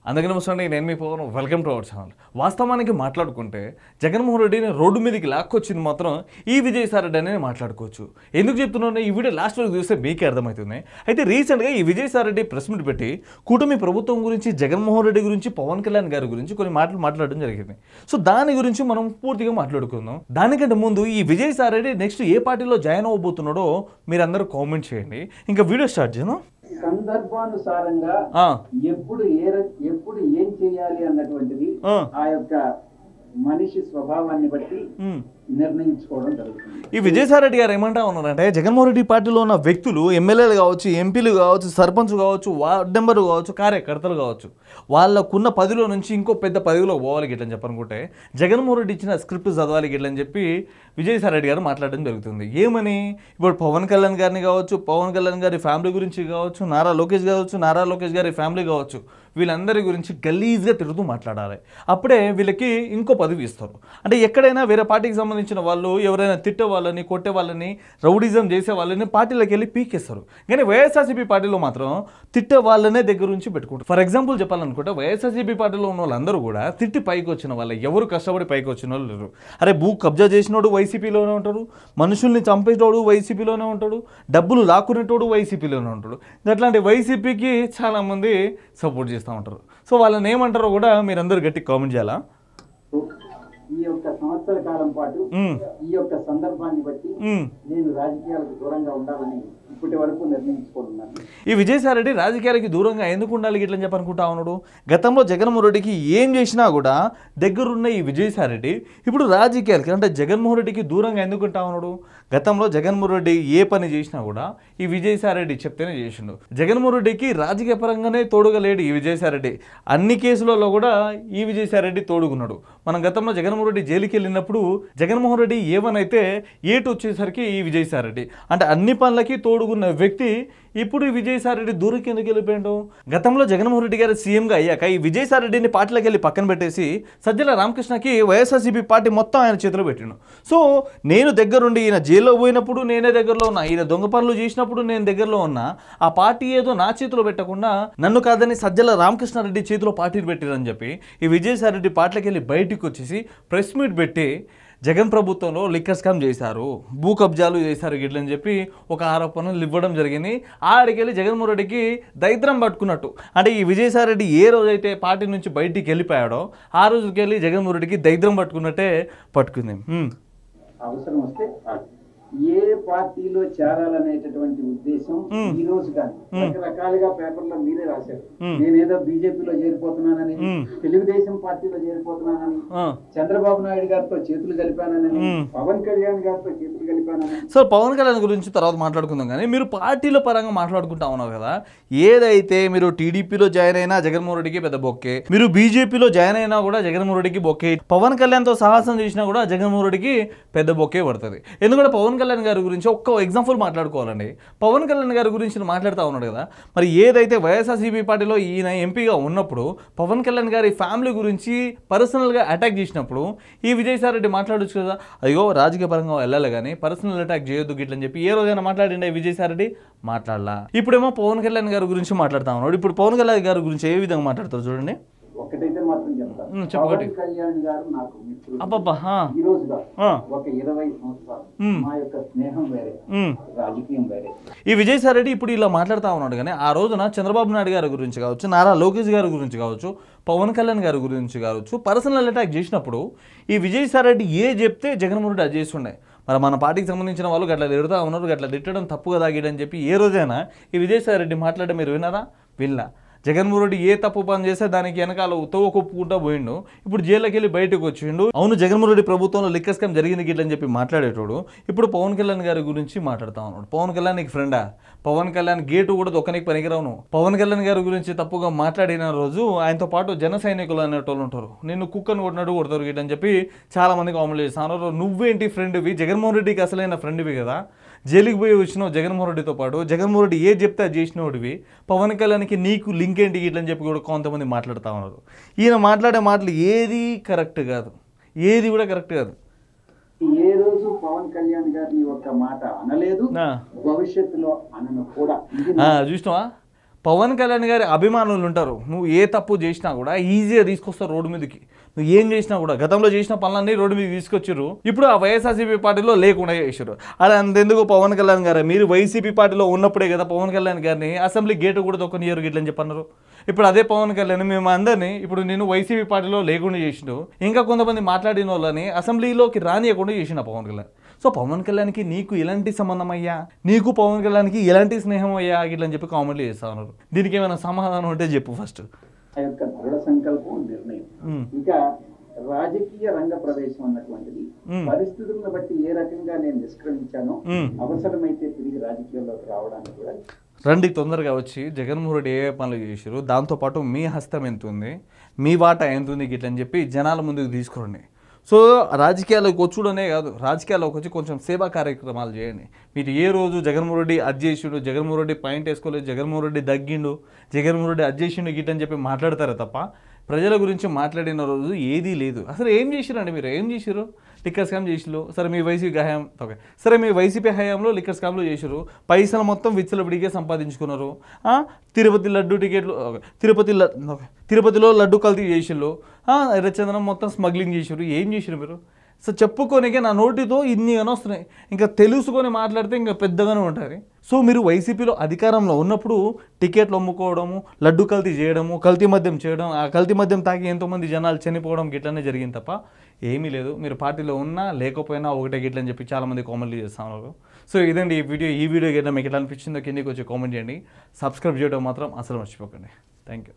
అందుకే నమస్తే, నేను మీ Pavan. Welcome to our channel. వాస్తవానికి మాట్లాడుకుంటే జగన్మోహన్ రెడ్డిని రోడ్డు మీదకి లాక్కొచ్చింది మాత్రం ఈ విజయసాయి రెడ్డి అనేది మాట్లాడుకోవచ్చు. ఎందుకు చెప్తున్నాను, ఈ వీడియో లాస్ట్ వరకు చూస్తే మీకే అర్థమవుతుంది. అయితే రీసెంట్గా ఈ విజయసాయి రెడ్డి ప్రెస్ మీట్ పెట్టి కూటమి ప్రభుత్వం గురించి, జగన్మోహన్ రెడ్డి గురించి, పవన్ కళ్యాణ్ గారి గురించి కొన్ని మాటలు మాట్లాడడం జరిగింది. సో దాని గురించి మనం పూర్తిగా మాట్లాడుకుందాం. దానికంటే ముందు ఈ విజయసాయి రెడ్డి నెక్స్ట్ ఏ పార్టీలో జాయిన్ అవ్వబోతున్నాడో మీరందరూ కామెంట్ చేయండి. ఇంకా వీడియో స్టార్ట్ చేద్దాం. సందర్భానుసారంగా ఎప్పుడు ఏం చేయాలి అన్నటువంటిది ఆ యొక్క మనిషి స్వభావాన్ని బట్టి నిర్ణయించుకోవడం జరుగుతుంది. ఈ విజయసాయి రెడ్డి గారు ఏమంటా ఉన్నారంటే, జగన్మోహన్ రెడ్డి పార్టీలో ఉన్న వ్యక్తులు, ఎమ్మెల్యేలు కావచ్చు, ఎంపీలు కావచ్చు, సర్పంచ్ కావచ్చు, వార్డ్ మెంబర్లు కావచ్చు, కార్యకర్తలు కావచ్చు, వాళ్ళకున్న పదిలో నుంచి ఇంకో పెద్ద పదవిలో పోవాలి గిట్లని చెప్పనుకుంటే జగన్మోహన్ రెడ్డి ఇచ్చిన స్క్రిప్ట్ చదవాలి గిట్లని చెప్పి విజయసాయి రెడ్డి గారు మాట్లాడడం జరుగుతుంది. ఏమని, ఇప్పుడు పవన్ కళ్యాణ్ గారిని కావచ్చు, పవన్ కళ్యాణ్ గారి ఫ్యామిలీ గురించి కావచ్చు, నారా లోకేష్ కావచ్చు, నారా లోకేష్ గారి ఫ్యామిలీ కావచ్చు, వీళ్ళందరి గురించి గలీజ్గా తిరుగుతూ మాట్లాడాలి. అప్పుడే వీళ్ళకి ఇంకో పదవి ఇస్తారు. అంటే ఎక్కడైనా వేరే పార్టీకి సంబంధించిన వాళ్ళు ఎవరైనా తిట్టే వాళ్ళని, కొట్టే వాళ్ళని, రౌడిజం చేసే వాళ్ళని పార్టీలోకి వెళ్ళి పీకేస్తారు. కానీ వైఎస్ఆర్సీపీ పార్టీలో మాత్రం తిట్టే వాళ్ళనే దగ్గర నుంచి పెట్టుకుంటారు. ఫర్ ఎగ్జాంపుల్ చెప్పాలనుకుంటే, వైఎస్ఆర్సీపీ పార్టీలో ఉన్న వాళ్ళందరూ కూడా తిట్టి పైకి వచ్చిన వాళ్ళు, ఎవరు కష్టపడి పైకి వచ్చిన వాళ్ళు లేరు. అరే, భూ కబ్జా చేసినోడు వైసీపీలోనే ఉంటాడు, మనుషుల్ని చంపేటోడు వైసీపీలోనే ఉంటాడు, డబ్బులు లాక్కునేటోడు వైసీపీలోనే ఉంటాడు. అట్లాంటి వైసీపీకి చాలామంది సపోర్ట్ చేస్తూ ఉంటారు. సో వాళ్ళని ఏమంటారో కూడా మీరందరూ గట్టి కామెంట్ చేయాలా. ఈ యొక్క సంవత్సర కాలం పాటు ఈ యొక్క సందర్భాన్ని బట్టి నేను రాజకీయాలకు దూరంగా ఉండాలని ఇప్పటి వరకు నిర్ణయించుకుంటున్నాను. ఈ విజయసాయి రెడ్డి రాజకీయాలకి దూరంగా ఎందుకు ఉండాలి గిట్లని చెప్పనుకుంటా ఉన్నాడు. గతంలో జగన్మోహన్ రెడ్డికి ఏం చేసినా కూడా దగ్గరున్న ఈ విజయసాయి రెడ్డి ఇప్పుడు రాజకీయాలకి అంటే జగన్మోహన్ రెడ్డికి దూరంగా ఎందుకు ఉంటా ఉన్నాడు. గతంలో జగన్మోహన్ రెడ్డి ఏ పని చేసినా కూడా ఈ విజయసాయి రెడ్డి చెప్తేనే చేసిండు. జగన్మోహన్ రెడ్డికి రాజకీయ పరంగానే తోడుగా లేడు ఈ విజయసాయి రెడ్డి. అన్ని కేసులలో కూడా ఈ విజయసాయి రెడ్డి తోడుగున్నాడు. మనం గతంలో జగన్మోహన్ రెడ్డి జైలుకి వెళ్ళినప్పుడు జగన్మోహన్ రెడ్డి ఏమనైతే ఏటు వచ్చేసరికి ఈ విజయసాయి రెడ్డి అంటే అన్ని పనులకి తోడుగున్న వ్యక్తి ఇప్పుడు ఈ విజయసాయి రెడ్డి దూరం కిందకి వెళ్ళిపోయాడు. గతంలో జగన్మోహన్ రెడ్డి గారు సీఎంగా అయ్యాక ఈ విజయసాయి రెడ్డిని పార్టీలోకి వెళ్ళి పక్కన పెట్టేసి సజ్జల రామకృష్ణకి వైఎస్ఆర్సీపీ పార్టీ మొత్తం ఆయన చేతిలో పెట్టిండు. సో నేను దగ్గరుండి ఈయన జైల్లో పోయినప్పుడు నేనే దగ్గరలో ఉన్నా, ఈయన దొంగ పనులు చేసినప్పుడు నేను దగ్గరలో ఉన్నా. ఆ పార్టీ ఏదో నా చేతిలో పెట్టకుండా నన్ను కాదని సజ్జల రామకృష్ణారెడ్డి చేతిలో పార్టీని పెట్టిరని చెప్పి ఈ విజయసాయి రెడ్డి పార్టీలోకి వెళ్ళి బయటికి వచ్చేసి ప్రెస్ మీట్ పెట్టి జగన్ ప్రభుత్వంలో లిక్కర్ స్కామ్ చేశారు, భూ కబ్జాలు చేశారు గిట్లని చెప్పి ఒక ఆరోపణలు ఇవ్వడం జరిగింది. ఆడికెళ్ళి జగన్మోహన్ రెడ్డికి దరిద్రం పట్టుకున్నట్టు. అంటే ఈ విజయసాయి రెడ్డి ఏ రోజైతే పార్టీ నుంచి బయటికి వెళ్ళిపోయాడో ఆ రోజుకెళ్ళి జగన్మోహన్ రెడ్డికి దరిద్రం పట్టుకున్నట్టే పట్టుకుంది. అవసరం వస్తే ఏ పార్టీలో చేరాలనేటటువంటి ఉద్దేశం ఈ రోజు కానీ రకరకాలుగా పేపర్లో మీరే రాశారు. నేనేదో బీజేపీలో చేరిపోతున్నానని, తెలుగుదేశం పార్టీలో చేరిపోతున్నానని, చంద్రబాబు నాయుడు గారితో చేతులు కలిపానని, పవన్ కళ్యాణ్ గారితో చేతులు కలిపానని. సో పవన్ కళ్యాణ్ గురించి తర్వాత మాట్లాడుకుందాం. కానీ మీరు పార్టీల పరంగా మాట్లాడుకుంటా ఉన్నారు కదా. ఏదైతే మీరు టీడీపీలో జాయిన్ అయినా జగన్మోహన్ రెడ్డికి పెద్ద బొక్కే, మీరు బీజేపీలో జాయిన్ అయినా కూడా జగన్మోహన్ రెడ్డికి బొక్కే, పవన్ కళ్యాణ్తో సాహసం చేసినా కూడా జగన్మోహన్ రెడ్డికి పెద్ద బొక్కే పడుతుంది. ఎందుకంటే పవన్ కళ్యాణ్ గారి గురించి ఒక్క ఎగ్జాంపుల్ మాట్లాడుకోవాలండి. పవన్ కళ్యాణ్ గారి గురించి మాట్లాడుతూ ఉన్నాడు కదా. మరి ఏదైతే వైఎస్ఆర్సీపీ పార్టీలో ఈయన ఎంపీగా ఉన్నప్పుడు పవన్ కళ్యాణ్ గారి ఫ్యామిలీ గురించి పర్సనల్గా అటాక్ చేసినప్పుడు ఈ విజయసాయి రెడ్డి మాట్లాడొచ్చు కదా. అయ్యో రాజకీయ పరంగా వెళ్ళాలి కానీ పర్సనల్ అటాక్ చేయొద్దు గిట్లని చెప్పి ఏ రోజైనా మాట్లాడిండే విజయసాయి రెడ్డి? మాట్లాడలా. ఇప్పుడేమో పవన్ కళ్యాణ్ గారి గురించి మాట్లాడుతూ ఉన్నాడు. ఇప్పుడు పవన్ కళ్యాణ్ గారి గురించి ఏ విధంగా మాట్లాడతారు చూడండి. ఒకటైతే మాత్రం చెప్తాను, పవన్ కళ్యాణ్ గారు నాకు మిత్రుడు. ఈ రోజుగా ఒక 20 సంవత్సరాలు మా యొక్క స్నేహం వేరే, రాజకీయం వేరే. ఈ విజయసాయి రెడ్డి ఇప్పుడు ఇలా మాట్లాడుతూ ఉన్నాడు. కానీ ఆ రోజున చంద్రబాబు నాయుడు గారి గురించి కావచ్చు, నారా లోకేష్ గారి గురించి కావచ్చు, పవన్ కళ్యాణ్ గారి గురించి కావచ్చు పర్సనల్ అటాక్ చేసినప్పుడు ఈ విజయసాయి రెడ్డి ఏ చెప్తే జగన్మోహన్ రెడ్డి అది చేస్తుండే. మరి మన పార్టీకి సంబంధించిన వాళ్ళు గట్లా తిడుతూ ఉన్నారు, గట్లా తిట్టడం తప్పుగా తాగిడని చెప్పి ఏ రోజైనా ఈ విజయసాయి రెడ్డి మాట్లాడడం మీరు విన్నారా? విన్నా. జగన్మోహన్ రెడ్డి ఏ తప్పు పని చేస్తే దానికి వెనకాల కొప్పుకుంటా పోయిండు. ఇప్పుడు జైల్లోకి వెళ్ళి బయటకు వచ్చిండు. అవును జగన్మోహన్ రెడ్డి ప్రభుత్వంలో లిక్కర్ స్కామ్ జరిగింది గిట్లని చెప్పి మాట్లాడేటోడు ఇప్పుడు పవన్ కళ్యాణ్ గారి గురించి మాట్లాడుతూ ఉన్నాడు. పవన్ కళ్యాణ్ నీకు ఫ్రెండా? పవన్ కళ్యాణ్ గేటు కూడా దొక్కనికి పనికిరావును. పవన్ కళ్యాణ్ గారి గురించి తప్పుగా మాట్లాడిన రోజు ఆయనతో పాటు జన సైనికులు అనేటోళ్ళు ఉంటారు, నిన్ను కుక్కను కొట్టినట్టు కొడతారు గిట్టని చెప్పి చాలా మంది కామెంట్ చేస్తున్నారు. నువ్వేంటి ఫ్రెండ్వి? జగన్మోహన్ రెడ్డికి అసలైన ఫ్రెండ్వి కదా. జైలుకి పోయి వచ్చినావు జగన్మోహన్ రెడ్డితో పాటు. జగన్మోహన్ రెడ్డి ఏ చెప్తే అది చేసినోడివి. పవన్ కళ్యాణ్కి నీకు లింక్ ఏంటి ఇట్లని చెప్పి కూడా కొంతమంది మాట్లాడుతూ ఉన్నారు. ఈయన మాట్లాడే మాటలు ఏది కరెక్ట్ కాదు, ఏది కూడా కరెక్ట్ కాదు. ఏ రోజు పవన్ కళ్యాణ్ గారిని ఒక మాట అనలేదు, భవిష్యత్తులో అనను కూడా. చూసినావా? పవన్ కళ్యాణ్ గారి అభిమానులు ఉంటారు, నువ్వు ఏ తప్పు చేసినా కూడా ఈజీగా తీసుకొస్తావు రోడ్డు మీదకి. నువ్వు ఏం చేసినా కూడా గతంలో చేసిన పనులన్నీ రోడ్డు మీద తీసుకొచ్చారు, ఇప్పుడు ఆ వైఎస్ఆర్సీపీ పార్టీలో లేకుండా చేశారు. అలా అంతెందుకు పవన్ కళ్యాణ్ గారు, మీరు వైసీపీ పార్టీలో ఉన్నప్పుడే కదా పవన్ కళ్యాణ్ గారిని అసెంబ్లీ గేటు కూడా తొక్కనియరు గిట్లని చెప్పన్నారు. ఇప్పుడు అదే పవన్ కళ్యాణ్ మేము అందరినీ ఇప్పుడు నేను వైసీపీ పార్టీలో లేకుండా చేసిండు, ఇంకా కొంతమంది మాట్లాడిన వాళ్ళని అసెంబ్లీలోకి రానియకుండా చేసిన పవన్ కళ్యాణ్. సో పవన్ కళ్యాణ్కి నీకు ఎలాంటి సంబంధం అయ్యా, నీకు పవన్ కళ్యాణ్కి ఎలాంటి స్నేహం అయ్యా ఇట్లని చెప్పి కామెంట్లు చేస్తా ఉన్నారు. దీనికి ఏమైనా సమాధానం ఉంటే చెప్పు ఫస్ట్. ఆ యొక్క దృఢ సంకల్పం, నిర్ణయం, ఇంకా రాజకీయ రంగ ప్రవేశం అన్నటువంటిది పరిస్థితులను బట్టి ఏ రకంగా నేను నిష్క్రమించానో అవసరమైతే తిరిగి రాజకీయాల్లోకి రావడానికి కూడా రండి, తొందరగా వచ్చి జగన్మోహన్ రెడ్డి ఏ పనులు చేశారు, దాంతోపాటు మీ హస్తం ఎంత ఉంది, మీ వాటా ఎంత ఉంది గిట్లని చెప్పి జనాల ముందుకు తీసుకురండి. సో రాజకీయాల్లోకి వచ్చుడనే కాదు, రాజకీయాల్లోకి వచ్చి కొంచెం సేవా కార్యక్రమాలు చేయండి. మీరు ఏ రోజు జగన్మోహన్ రెడ్డి అది చేసిండు, జగన్మోహన్ రెడ్డి పాయింట్ వేసుకోలేదు, జగన్మోహన్ రెడ్డి దగ్గిండు, జగన్మోహన్ రెడ్డి అది చేసిండు గిట్టని చెప్పి మాట్లాడతారే తప్ప ప్రజల గురించి మాట్లాడిన రోజు ఏదీ లేదు. అసలు ఏం చేసిరండి మీరు, ఏం చేసిరు? లిక్కర్ స్కామ్ చేసిరు. సరే మీ వైసీపీ హయాం ఓకే, సరే మీ వైసీపీ హయాంలో లిక్కర్ స్కామ్లో చేసిరు, పైసలు మొత్తం విచ్చలవిడిగా సంపాదించుకున్నారు. తిరుపతి లడ్డు టికెట్లు తిరుపతిలో లడ్డు కల్తీ చేసిళ్ళు, ఎర్రచందనం మొత్తం స్మగ్లింగ్ చేసిరు. ఏం చేసిరు మీరు? సో చెప్పుకోనికే నా నోటితో ఇన్ని వస్తున్నాయి, ఇంకా తెలుసుకొని మాట్లాడితే ఇంకా పెద్దగానే ఉంటుంది. సో మీరు వైసీపీలో అధికారంలో ఉన్నప్పుడు టికెట్లు అమ్ముకోవడము, లడ్డు కల్తీ చేయడము, కల్తీ మద్యం చేయడం, ఆ కల్తీ మద్యం తాకి ఎంతోమంది జనాలు చనిపోవడం గిట్లనే జరిగింది తప్ప ఏమీ లేదు. మీరు పార్టీలో ఉన్నా లేకపోయినా ఒకటే గిట్లని చెప్పి చాలామంది కామెంట్లు చేస్తూ ఉన్నారు. సో ఇదండి ఈ వీడియో గిట్లా మీకు ఎట్లా అనిపించిందో కిందకి వచ్చి కామెంట్ చేయండి. సబ్స్క్రైబ్ చేయడం మాత్రం అసలు మర్చిపోకండి. Thank you.